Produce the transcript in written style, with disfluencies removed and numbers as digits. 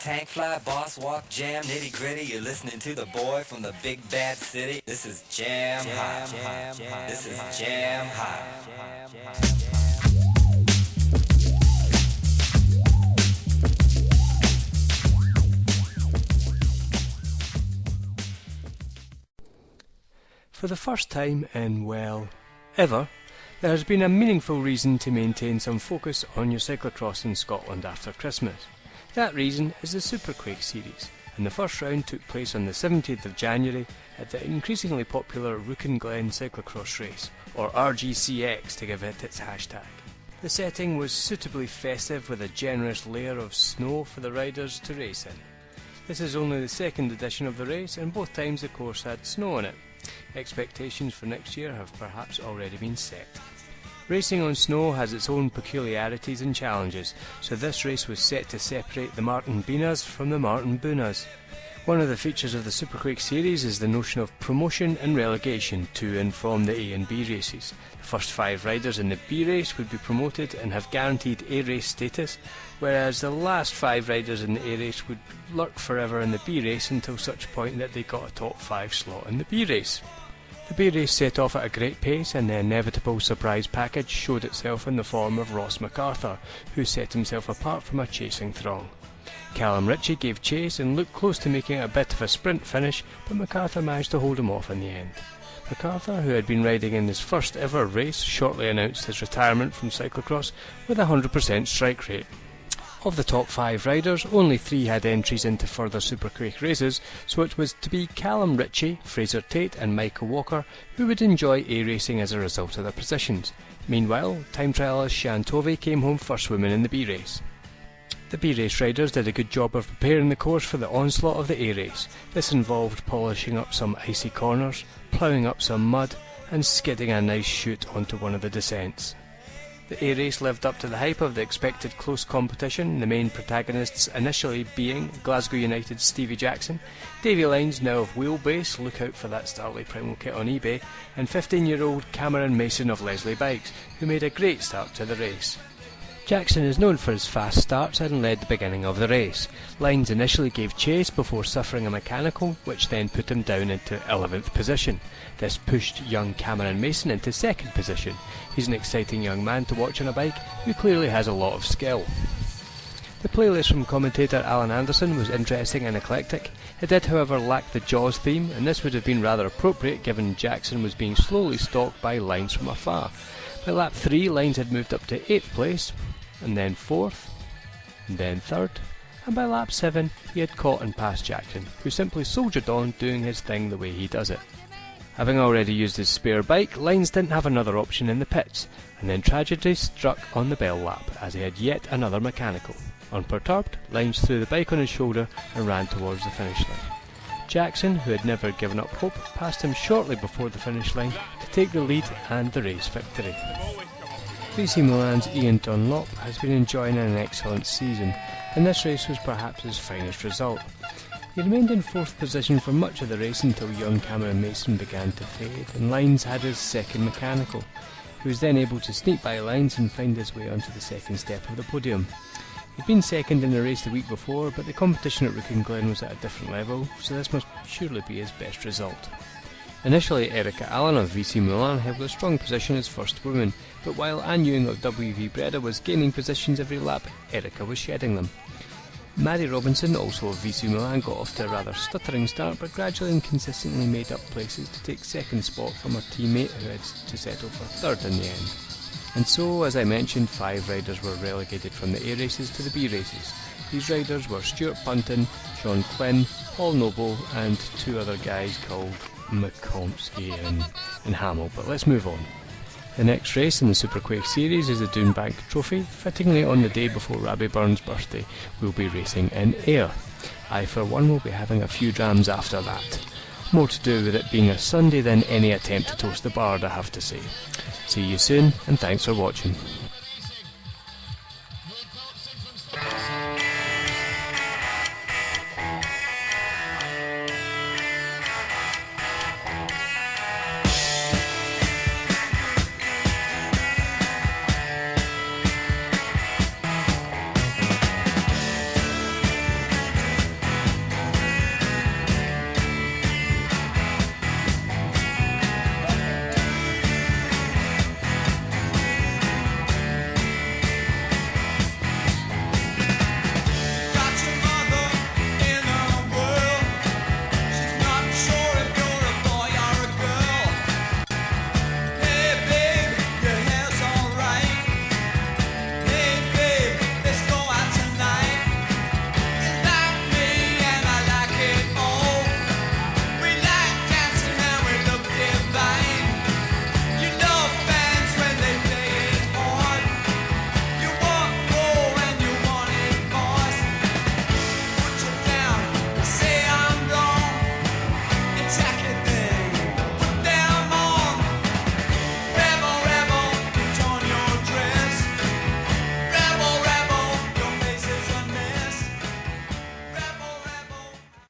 tank fly, boss walk, jam, nitty gritty. You're listening to the boy from the big bad city. This is Jam Hot. This is Jam Hot. For the first time in, well, ever, there has been a meaningful reason to maintain some focus on your cyclocross in Scotland after Christmas. That reason is the Superquake series, and the first round took place on the 17th of January at the increasingly popular Rouken Glen cyclocross race, or RGCX to give it its hashtag. The setting was suitably festive with a generous layer of snow for the riders to race in. This is only the second edition of the race, and both times the course had snow on it. Expectations for next year have perhaps already been set. Racing on snow has its own peculiarities and challenges, so this race was set to separate the Martin Beanas from the Martin Boonas. One of the features of the Superquake series is the notion of promotion and relegation to and from the A and B races. The first 5 riders in the B race would be promoted and have guaranteed A race status, whereas the last 5 riders in the A race would lurk forever in the B race until such point that they got a top 5 slot in the B race. The B race set off at a great pace, and the inevitable surprise package showed itself in the form of Ross MacArthur, who set himself apart from a chasing throng. Callum Ritchie gave chase and looked close to making a bit of a sprint finish, but MacArthur managed to hold him off in the end. MacArthur, who had been riding in his first ever race, shortly announced his retirement from cyclocross with a 100% strike rate. Of the top 5 riders, only 3 had entries into further Superquake races, so it was to be Callum Ritchie, Fraser Tate and Michael Walker who would enjoy A racing as a result of their positions. Meanwhile, time trialist Sian Tovey came home first woman in the B race. The B race riders did a good job of preparing the course for the onslaught of the A race. This involved polishing up some icy corners, ploughing up some mud and skidding a nice chute onto one of the descents. The A race lived up to the hype of the expected close competition, the main protagonists initially being Glasgow United's Stevie Jackson, Davy Lyons, now of Wheelbase, look out for that Starley Primal kit on eBay, and 15-year-old Cameron Mason of Leslie Bikes, who made a great start to the race. Jackson is known for his fast starts and led the beginning of the race. Lyons initially gave chase before suffering a mechanical, which then put him down into 11th position. This pushed young Cameron Mason into 2nd position. He's an exciting young man to watch on a bike who clearly has a lot of skill. The playlist from commentator Alan Anderson was interesting and eclectic. It did however lack the Jaws theme, and this would have been rather appropriate given Jackson was being slowly stalked by Lyons from afar. By lap 3, Lyons had moved up to 8th place, and then 4th, and then 3rd, and by lap 7 he had caught and passed Jackson, who simply soldiered on doing his thing the way he does it. Having already used his spare bike, Lyons didn't have another option in the pits, and then tragedy struck on the bell lap as he had yet another mechanical. Unperturbed, Lyons threw the bike on his shoulder and ran towards the finish line. Jackson, who had never given up hope, passed him shortly before the finish line to take the lead and the race victory. VC Milan's Ian Dunlop has been enjoying an excellent season, and this race was perhaps his finest result. He remained in 4th position for much of the race until young Cameron Mason began to fade, and Lyons had his second mechanical. He was then able to sneak by Lyons and find his way onto the second step of the podium. He'd been second in the race the week before, but the competition at Rouken Glen was at a different level, so this must surely be his best result. Initially, Erica Allen of VC Milan held a strong position as first woman, but while Anne Ewing of WV Breda was gaining positions every lap, Erica was shedding them. Mary Robinson, also of VC Milan, got off to a rather stuttering start, but gradually and consistently made up places to take second spot from her teammate who had to settle for 3rd in the end. And so, as I mentioned, 5 riders were relegated from the A races to the B races. These riders were Stuart Punton, Sean Quinn, Paul Noble and 2 other guys called McComsky and Hamill, but let's move on. The next race in the Superquake series is the Doonbank Trophy. Fittingly on the day before Rabbie Burns' birthday, we'll be racing in Ayr. I for one will be having a few drams after that. More to do with it being a Sunday than any attempt to toast the bard, I have to say. See you soon, and thanks for watching.